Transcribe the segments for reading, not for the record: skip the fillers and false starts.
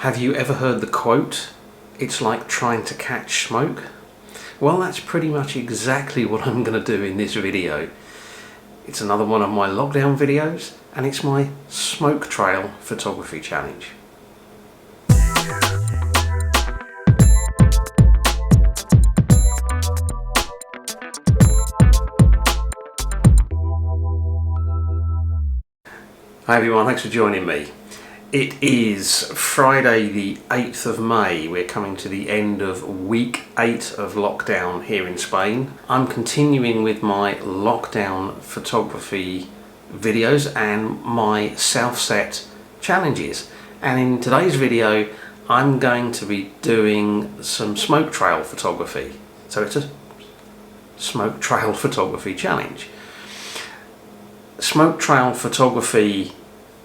Have you ever heard the quote, "It's like trying to catch smoke"? Well, that's pretty much exactly what I'm going to do in this video. It's another one of my lockdown videos, and it's my smoke trail photography challenge. Hi everyone, thanks for joining me. It is Friday the 8th of May. We're coming to the end of week 8 of lockdown here in Spain. I'm continuing with my lockdown photography videos and my self-set challenges. And in today's video, I'm going to be doing some smoke trail photography. So it's a smoke trail photography challenge. Smoke trail photography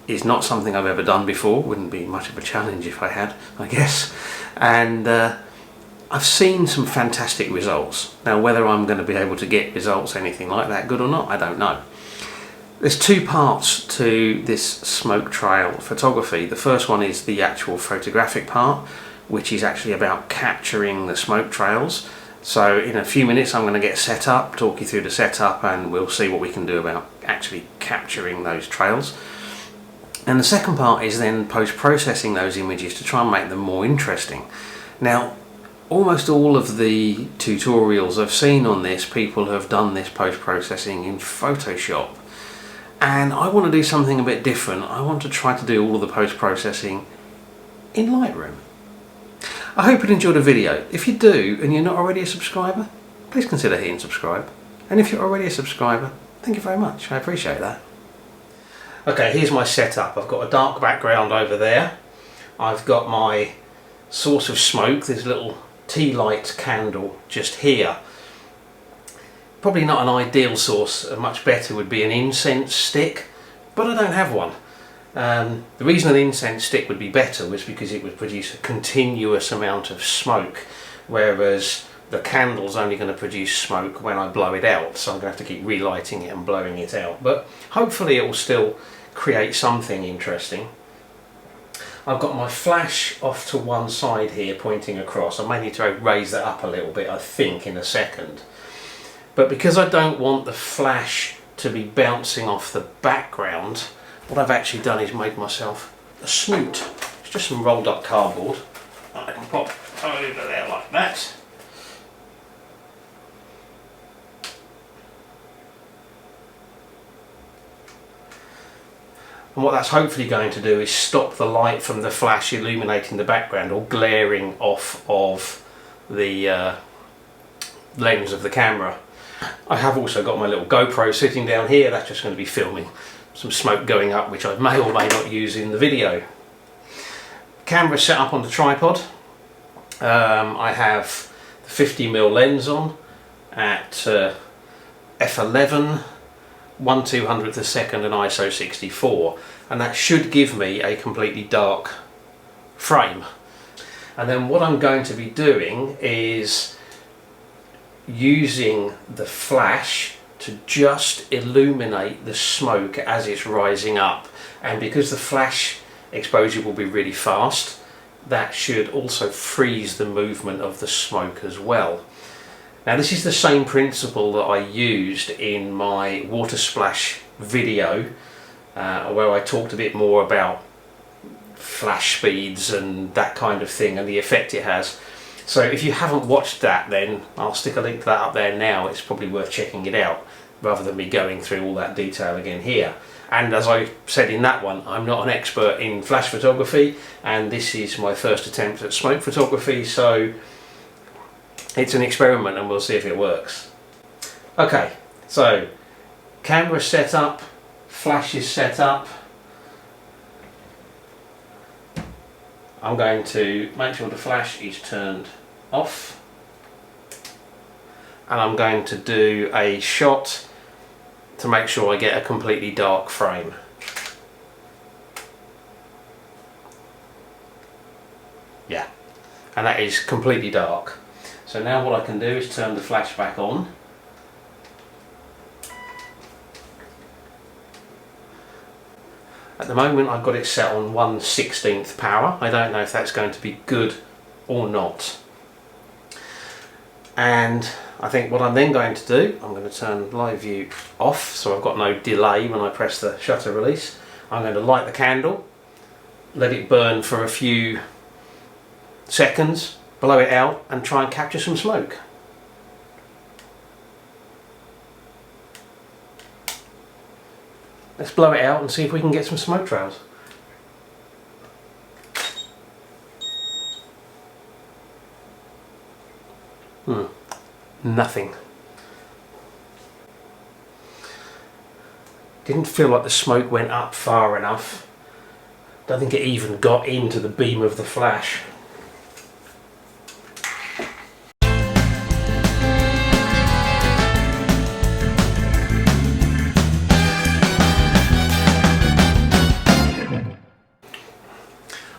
is not something I've ever done before. Wouldn't be much of a challenge if I had, I guess. And I've seen some fantastic results. Now, whether I'm going to be able to get results anything like that good or not, I don't know. There's two parts to this smoke trail photography. The first one is the actual photographic part, which is actually about capturing the smoke trails. So in a few minutes I'm going to get set up, talk you through the setup, and we'll see what we can do about actually capturing those trails. And the second part is then post-processing those images to try and make them more interesting. Now, almost all of the tutorials I've seen on this, people have done this post-processing in Photoshop. And I want to do something a bit different. I want to try to do all of the post-processing in Lightroom. I hope you enjoyed the video. If you do and you're not already a subscriber, please consider hitting subscribe. And if you're already a subscriber, thank you very much. I appreciate that. Okay, here's my setup. I've got a dark background over there. I've got my source of smoke, this little tea light candle just here. Probably not an ideal source. A much better would be an incense stick, but I don't have one. The reason an incense stick would be better was because it would produce a continuous amount of smoke, whereas the candle's only going to produce smoke when I blow it out, so I'm going to have to keep relighting it and blowing it out. But hopefully it will still create something interesting. I've got my flash off to one side here pointing across. I may need to raise that up a little bit, I think, in a second. But because I don't want the flash to be bouncing off the background, what I've actually done is made myself a snoot. It's just some rolled up cardboard. I can pop over there like that. And what that's hopefully going to do is stop the light from the flash illuminating the background or glaring off of the lens of the camera. I have also got my little GoPro sitting down here. That's just going to be filming some smoke going up, which I may or may not use in the video. Camera set up on the tripod. I have the 50mm lens on at f11, 1/200th a second and ISO 64, and that should give me a completely dark frame. And then what I'm going to be doing is using the flash to just illuminate the smoke as it's rising up, and because the flash exposure will be really fast, that should also freeze the movement of the smoke as well. Now, this is the same principle that I used in my water splash video where I talked a bit more about flash speeds and that kind of thing and the effect it has. So if you haven't watched that, then I'll stick a link to that up there now. It's probably worth checking it out rather than me going through all that detail again here. And as I said in that one, I'm not an expert in flash photography, and this is my first attempt at smoke photography, so it's an experiment and we'll see if it works. Okay, so camera set up, flash is set up. I'm going to make sure the flash is turned off, and I'm going to do a shot to make sure I get a completely dark frame. Yeah, and that is completely dark. So now what I can do is turn the flash back on. At the moment I've got it set on 1/16 power. I don't know if that's going to be good or not. And I think what I'm then going to do, I'm going to turn live view off so I've got no delay when I press the shutter release. I'm going to light the candle, let it burn for a few seconds, blow it out and try and capture some smoke. Let's blow it out and see if we can get some smoke trails. Nothing. Didn't feel like the smoke went up far enough. Don't think it even got into the beam of the flash.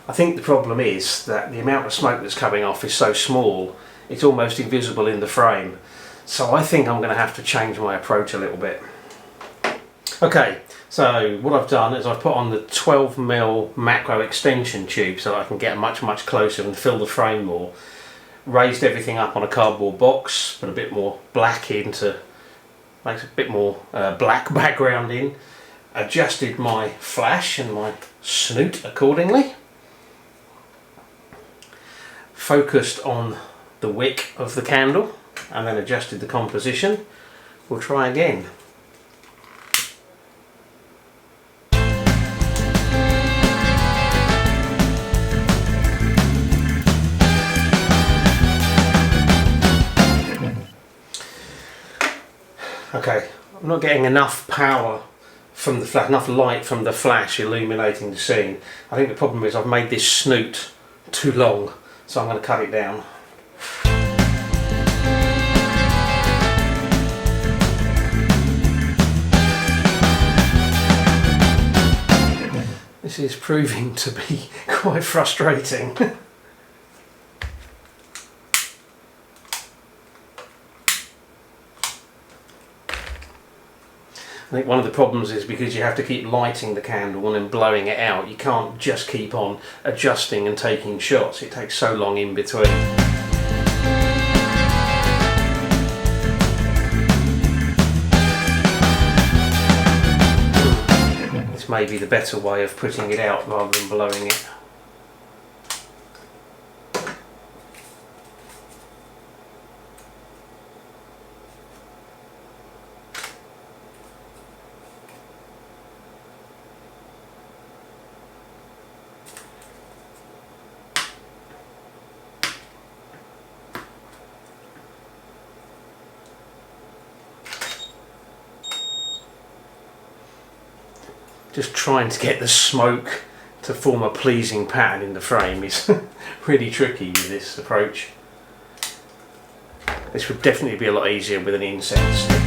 I think the problem is that the amount of smoke that's coming off is so small, it's almost invisible in the frame. So I think I'm going to have to change my approach a little bit. Okay, so what I've done is I've put on the 12mm macro extension tube so that I can get much closer and fill the frame more. Raised everything up on a cardboard box, put a bit more black in to make a bit more black background in. Adjusted my flash and my snoot accordingly. Focused on the wick of the candle and then adjusted the composition. We'll try again. Okay, I'm not getting enough power from the flash, enough light from the flash illuminating the scene. I think the problem is I've made this snoot too long, so I'm going to cut it down. This is proving to be quite frustrating. I think one of the problems is because you have to keep lighting the candle and then blowing it out. You can't just keep on adjusting and taking shots. It takes so long in between. This may be the better way of putting it out rather than blowing it. Just trying to get the smoke to form a pleasing pattern in the frame is really tricky with this approach. This would definitely be a lot easier with an incense stick.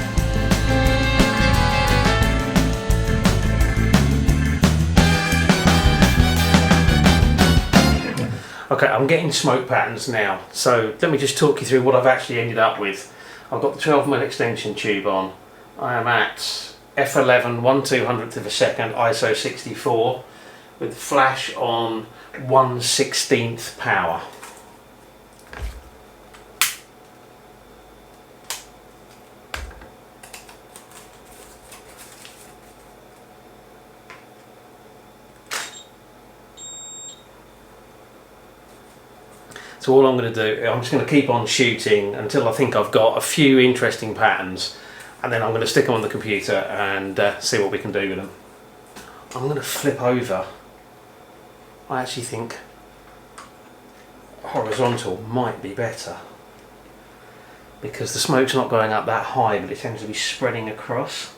Okay, I'm getting smoke patterns now, so let me just talk you through what I've actually ended up with. I've got the 12mm extension tube on. I am at f11 1/200th of a second, ISO 64, with flash on 1/16 power. So all I'm going to do, I'm just going to keep on shooting until I think I've got a few interesting patterns, and then I'm going to stick them on the computer and see what we can do with them. I'm going to flip over. I actually think horizontal might be better because the smoke's not going up that high, but it tends to be spreading across.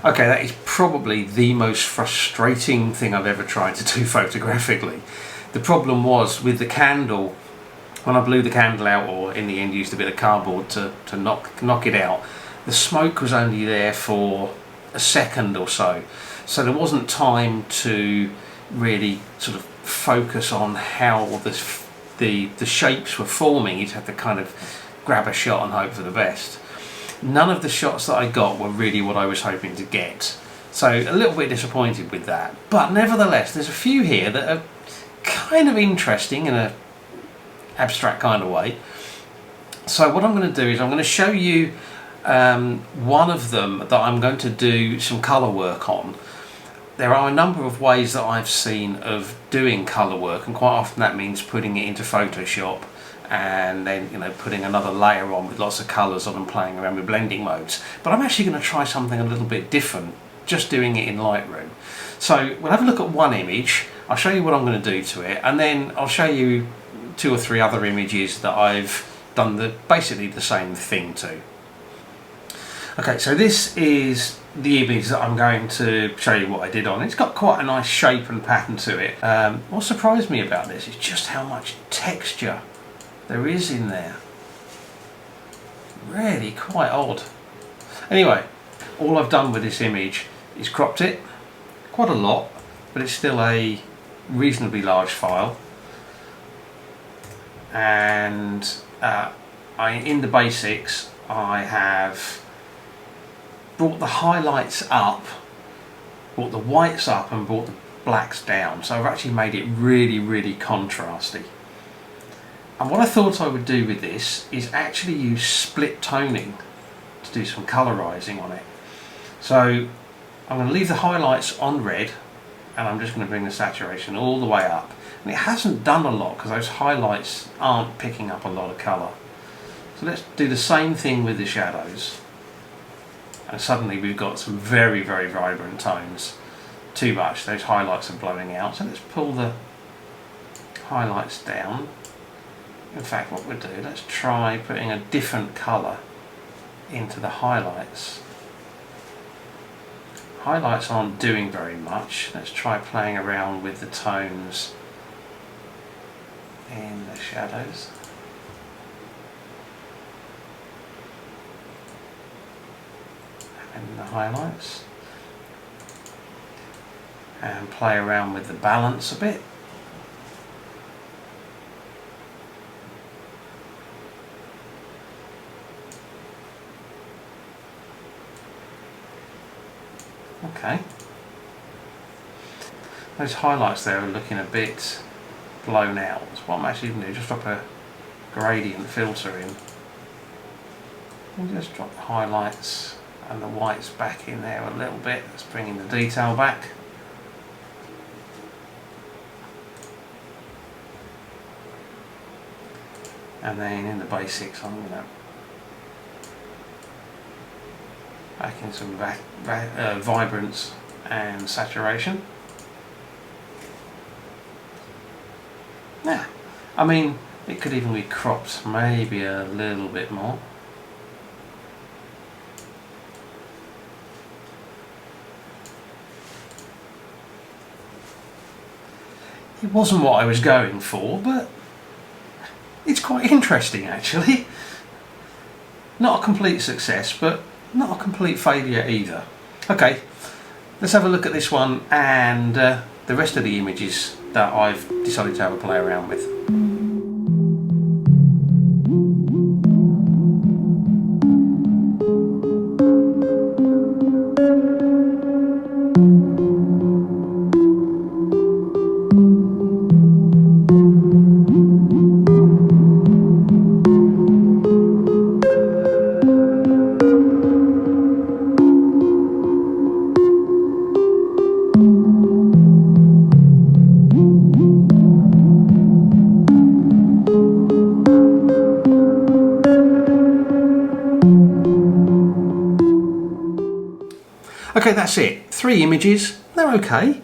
Okay, that is probably the most frustrating thing I've ever tried to do photographically. The problem was with the candle, when I blew the candle out, or in the end used a bit of cardboard to knock it out, the smoke was only there for a second or so. So there wasn't time to really sort of focus on how the shapes were forming. You'd have to kind of grab a shot and hope for the best. None of the shots that I got were really what I was hoping to get. So a little bit disappointed with that. But nevertheless, there's a few here that are kind of interesting in a abstract kind of way. So what I'm going to do is I'm going to show you one of them that I'm going to do some colour work on. There are a number of ways that I've seen of doing colour work, and quite often that means putting it into Photoshop and then, you know, putting another layer on with lots of colours on and playing around with blending modes. But I'm actually going to try something a little bit different, just doing it in Lightroom. So we'll have a look at one image, I'll show you what I'm going to do to it, and then I'll show you 2 or 3 other images that I've done basically the same thing to. Okay, so this is the image that I'm going to show you what I did on. It's got quite a nice shape and pattern to it. What surprised me about this is just how much texture there is in there. Really quite odd. Anyway, all I've done with this image is cropped it quite a lot, but it's still a reasonably large file. And in the basics, I have brought the highlights up, brought the whites up, and brought the blacks down. So I've actually made it really, really contrasty. And what I thought I would do with this is actually use split toning to do some colorizing on it. So I'm going to leave the highlights on red, and I'm just going to bring the saturation all the way up. And it hasn't done a lot because those highlights aren't picking up a lot of colour. So let's do the same thing with the shadows. And suddenly we've got some very, very vibrant tones. Too much, those highlights are blowing out. So let's pull the highlights down. In fact, what we'll do, let's try putting a different colour into the highlights. Highlights aren't doing very much. Let's try playing around with the tones in the shadows. And the highlights. And play around with the balance a bit. Okay. Those highlights there are looking a bit blown out. So what I'm actually going to do, just drop a gradient filter in. And just drop the highlights and the whites back in there a little bit. That's bringing the detail back. And then in the basics, I'm going to back in some vibrance and saturation. Yeah, I mean, it could even be cropped maybe a little bit more. It wasn't what I was going for, but it's quite interesting actually. Not a complete success, but not a complete failure either. Okay, let's have a look at this one and the rest of the images that I've decided to have a play around with. Okay, that's it. 3 images. They're okay.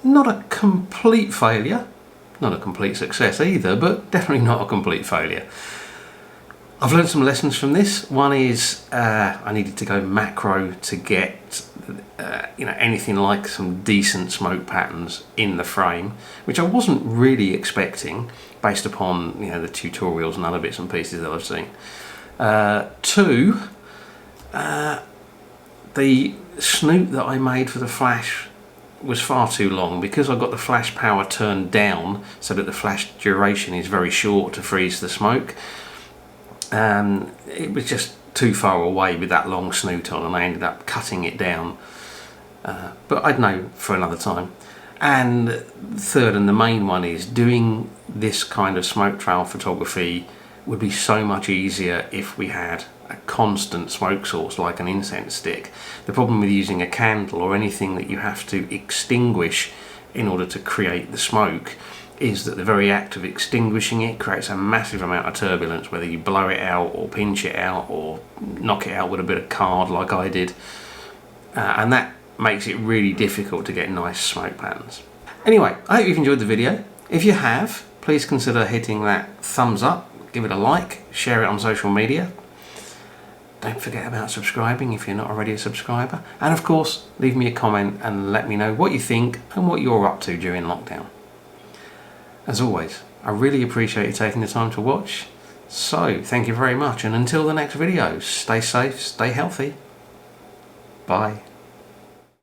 Not a complete failure. Not a complete success either, but definitely not a complete failure. I've learned some lessons from this. One is I needed to go macro to get anything like some decent smoke patterns in the frame, which I wasn't really expecting, based upon, you know, the tutorials and other bits and pieces that I've seen. 2, the snoot that I made for the flash was far too long. Because I got the flash power turned down so that the flash duration is very short to freeze the smoke. It was just too far away with that long snoot on, and I ended up cutting it down. But I'd know for another time. And third, and the main one, is doing this kind of smoke trail photography would be so much easier if we had a constant smoke source like an incense stick. The problem with using a candle or anything that you have to extinguish in order to create the smoke is that the very act of extinguishing it creates a massive amount of turbulence, whether you blow it out or pinch it out or knock it out with a bit of card like I did, and that makes it really difficult to get nice smoke patterns. Anyway, I hope you've enjoyed the video. If you have, please consider hitting that thumbs up, give it a like, share it on social media. Don't forget about subscribing if you're not already a subscriber, and of course leave me a comment and let me know what you think and what you're up to during lockdown. As always, I really appreciate you taking the time to watch, so thank you very much, and until the next video, stay safe, stay healthy, bye.